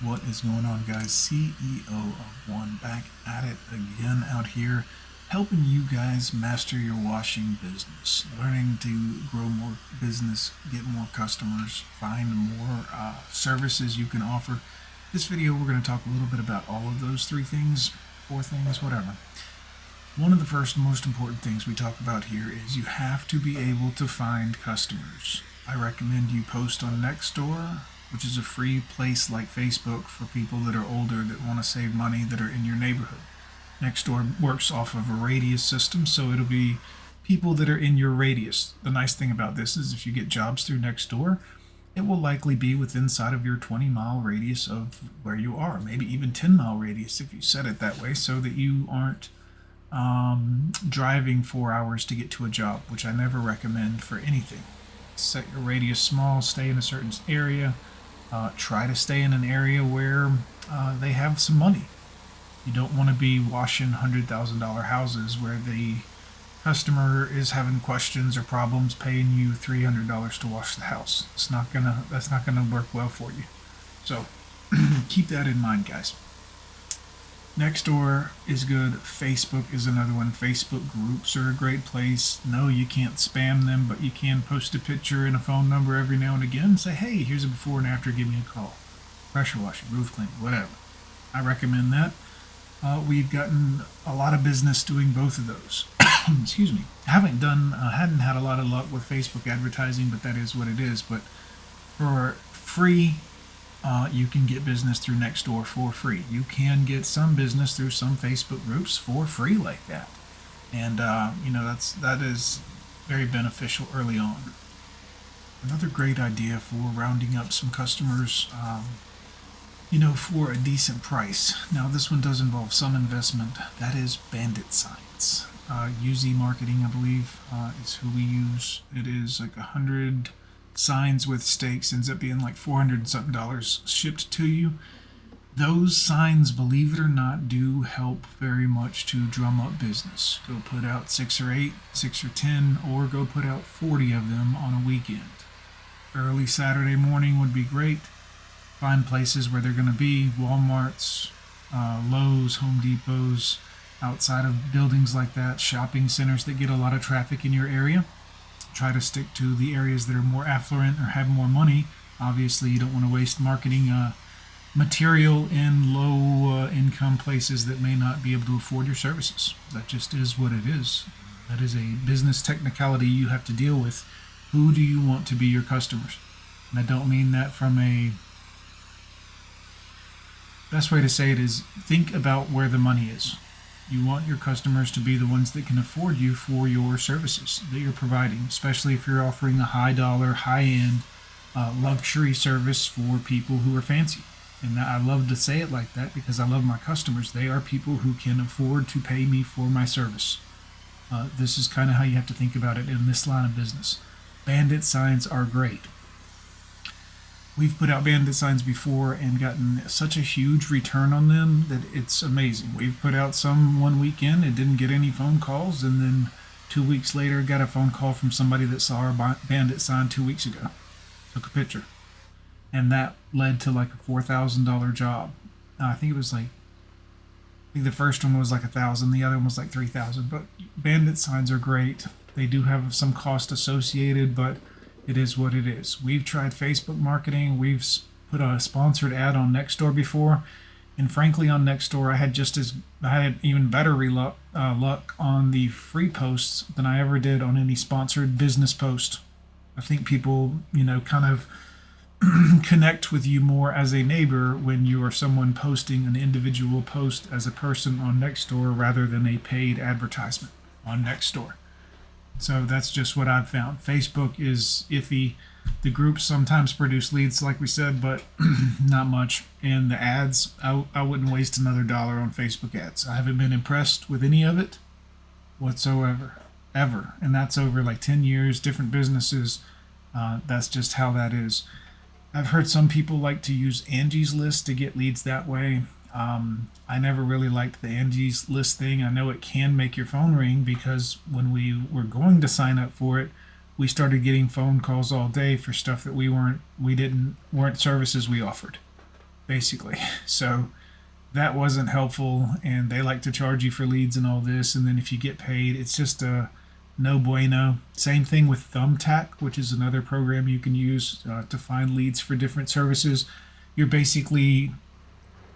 What is going on, guys? CEO of One back at it again out here, helping you guys master your washing business, learning to grow more business, get more customers, find more services you can offer. This video, we're going to talk a little bit about all of those three things, four things, whatever. One of the first most important things we talk about here is you have to be able to find customers. I recommend you post on Nextdoor, which is a free place like Facebook for people that are older that want to save money that are in your neighborhood. Nextdoor works off of a radius system, so it'll be people that are in your radius. The nice thing about this is if you get jobs through Nextdoor, it will likely be within inside of your 20-mile radius of where you are, maybe even 10-mile radius if you set it that way, so that you aren't driving 4 hours to get to a job, which I never recommend for anything. Set your radius small, stay in a certain area, try to stay in an area where they have some money. You don't want to be washing $100,000 houses where the customer is having questions or problems paying you $300 to wash the house. That's not gonna work well for you. So keep that in mind, guys. Nextdoor is good. Facebook is another one. Facebook groups are a great place. No, you can't spam them, but you can post a picture and a phone number every now and again. Say, hey, here's a before and after. Give me a call. Pressure washing, roof cleaning, whatever. I recommend that. We've gotten a lot of business doing both of those. Excuse me. I hadn't had a lot of luck with Facebook advertising, but that is what it is. But for free, you can get business through Nextdoor for free. You can get some business through some Facebook groups for free like that, and that is very beneficial early on. Another great idea for rounding up some customers, for a decent price. Now this one does involve some investment. That is bandit signs. UZ Marketing, I believe, is who we use. It is like 100 signs with stakes, ends up being like $400 and something dollars shipped to you. Those signs, believe it or not, do help very much to drum up business. Go put out 6 or 8, 6 or 10, or go put out 40 of them on a weekend. Early Saturday morning would be great. Find places where they're going to be, Walmarts, Lowe's, Home Depots, outside of buildings like that, shopping centers that get a lot of traffic in your area. Try to stick to the areas that are more affluent or have more money. Obviously, you don't want to waste marketing material in low income places that may not be able to afford your services. That just is what it is. That is a business technicality you have to deal with. Who do you want to be your customers? And I don't mean that from a... Best way to say it is think about where the money is. You want your customers to be the ones that can afford you for your services that you're providing, especially if you're offering a high dollar, high end luxury service for people who are fancy. And I love to say it like that because I love my customers. They are people who can afford to pay me for my service. This is kind of how you have to think about it in this line of business. Bandit signs are great. We've put out bandit signs before and gotten such a huge return on them that it's amazing. We've put out some one weekend and didn't get any phone calls, and then 2 weeks later got a phone call from somebody that saw our bandit sign 2 weeks ago. Took a picture. And that led to like a $4,000 job. I think the first one was like 1,000, the other one was like 3,000. But bandit signs are great. They do have some cost associated, but it is what it is. We've tried Facebook marketing. We've put a sponsored ad on Nextdoor before, and frankly, on Nextdoor, I had even better luck on the free posts than I ever did on any sponsored business post. I think people, kind of connect with you more as a neighbor when you are someone posting an individual post as a person on Nextdoor rather than a paid advertisement on Nextdoor. So that's just what I've found. Facebook is iffy. The groups sometimes produce leads, like we said, but not much. And the ads, I wouldn't waste another dollar on Facebook ads. I haven't been impressed with any of it whatsoever, ever. And that's over like 10 years, different businesses. That's just how that is. I've heard some people like to use Angie's List to get leads that way. I never really liked the Angie's List thing. I know it can make your phone ring because when we were going to sign up for it, we started getting phone calls all day for stuff that weren't services we offered. basically. So that wasn't helpful, and they like to charge you for leads and all this, and then if you get paid, it's just a no bueno. Same thing with Thumbtack, which is another program you can use to find leads for different services. You're basically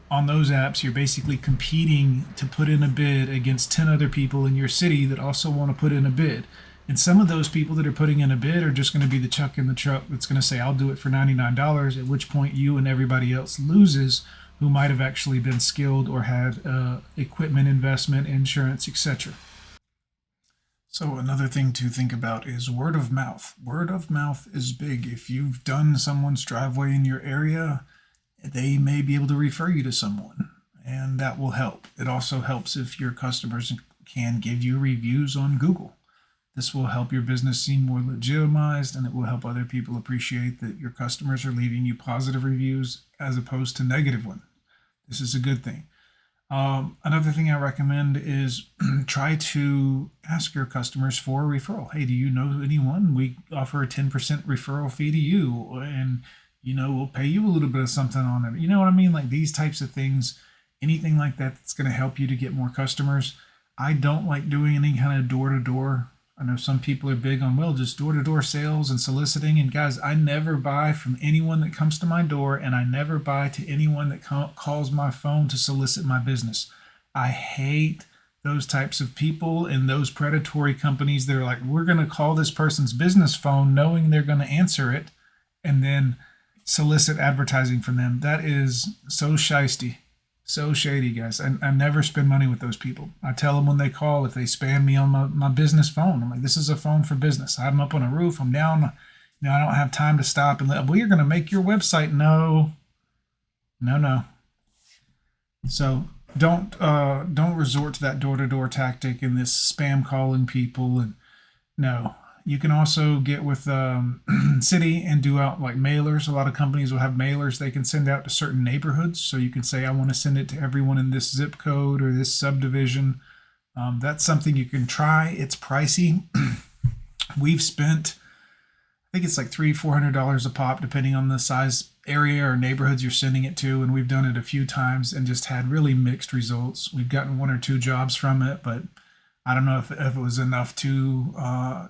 on those apps, you're basically competing to put in a bid against 10 other people in your city that also want to put in a bid. And some of those people that are putting in a bid are just going to be the chuck in the truck that's going to say, I'll do it for $99, at which point you and everybody else loses who might have actually been skilled or had equipment investment, insurance, etc. So another thing to think about is word of mouth. Word of mouth is big. If you've done someone's driveway in your area, they may be able to refer you to someone, and that will help. It also helps if your customers can give you reviews on Google. This will help your business seem more legitimized, and it will help other people appreciate that your customers are leaving you positive reviews as opposed to negative ones. This is a good thing. Another thing I recommend is try to ask your customers for a referral. Hey, do you know anyone? We offer a 10% referral fee to you, and we'll pay you a little bit of something on it. You know what I mean? Like these types of things, anything like that that's going to help you to get more customers. I don't like doing any kind of door-to-door. I know some people are big on, well, just door-to-door sales and soliciting. And guys, I never buy from anyone that comes to my door, and I never buy to anyone that calls my phone to solicit my business. I hate those types of people and those predatory companies that are like, we're going to call this person's business phone knowing they're going to answer it and then solicit advertising from them. That is so shisty. So shady, guys. I never spend money with those people. I tell them when they call, if they spam me on my business phone, I'm like, this is a phone for business. I'm up on a roof. I'm down. I don't have time to stop and well, you're going to make your website. No. So don't resort to that door-to-door tactic and this spam calling people. And no. You can also get with city and do out like mailers. A lot of companies will have mailers they can send out to certain neighborhoods. So you can say, I want to send it to everyone in this zip code or this subdivision. That's something you can try. It's pricey. We've spent, I think it's like $300-$400 a pop, depending on the size area or neighborhoods you're sending it to. And we've done it a few times and just had really mixed results. We've gotten 1 or 2 jobs from it, but I don't know if it was enough to,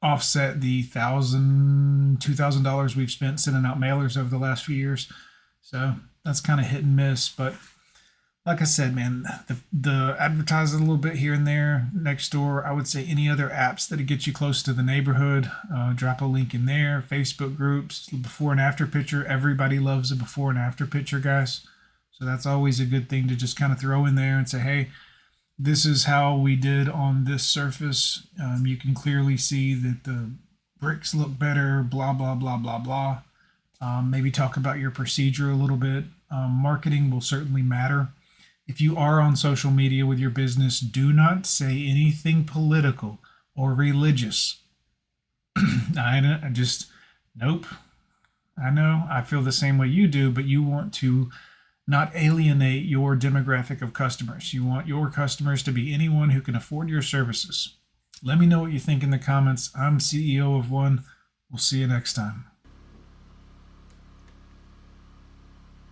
offset the $1,000-$2,000 we've spent sending out mailers over the last few years. So that's kind of hit and miss. But like I said, man, the advertise a little bit here and there. Next door, I would say any other apps that get you close to the neighborhood, drop a link in there. Facebook groups, before and after picture. Everybody loves a before and after picture, guys. So that's always a good thing to just kind of throw in there and say, hey, this is how we did on this surface. You can clearly see that the bricks look better, blah, blah, blah, blah, blah. Maybe talk about your procedure a little bit. Marketing will certainly matter. If you are on social media with your business, do not say anything political or religious. Nope. I know, I feel the same way you do, but you want to not alienate your demographic of customers. You want your customers to be anyone who can afford your services. Let me know what you think in the comments. I'm CEO of one. We'll see you next time.